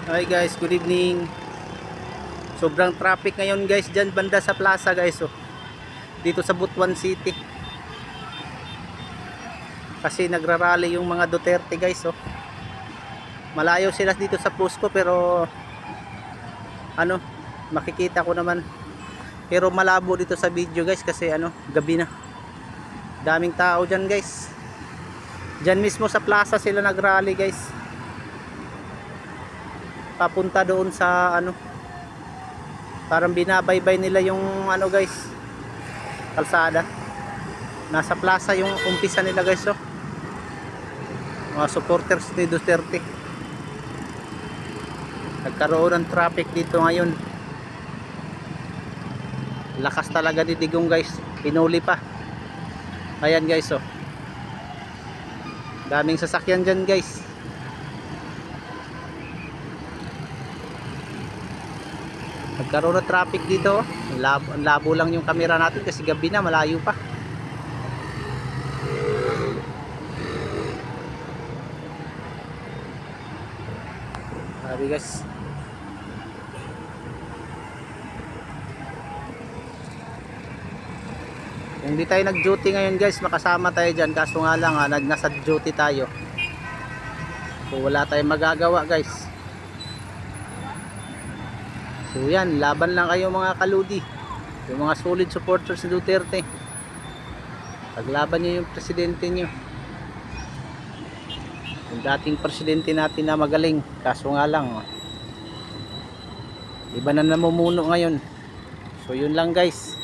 Hi guys, good evening. Sobrang traffic ngayon guys dyan banda sa plaza guys. Oh. Dito sa Butuan City. Kasi nagrarally yung mga Duterte guys. Oh. Malayo sila dito sa Pusco pero ano, makikita ko naman. Pero malabo dito sa video guys kasi gabi na. Daming tao dyan guys. Dyan mismo sa plaza sila nagrally guys. Papunta doon sa parang binabaybay nila yung guys, kalsada. Nasa plaza yung umpisa nila guys. Oh. Mga supporters ni Duterte. Nagkaroon ng traffic dito ngayon. Lakas talaga ni Digong guys. Pinuli pa. Ayan guys. Oh. Daming sasakyan dyan guys. Nagkaroon ng traffic dito. Ang labo lang yung camera natin kasi gabi na, malayo pa. Sabi guys. Kung hindi tayo nag-duty ngayon guys, makasama tayo dyan. Kaso nga lang, nasa duty tayo. So wala tayong magagawa guys. So yan, laban lang kayo mga kaludi. Yung mga solid supporters ni Duterte. Paglaban nyo yung presidente nyo. Yung dating presidente natin na magaling. Kaso nga lang, iba na namumuno ngayon. So yun lang guys.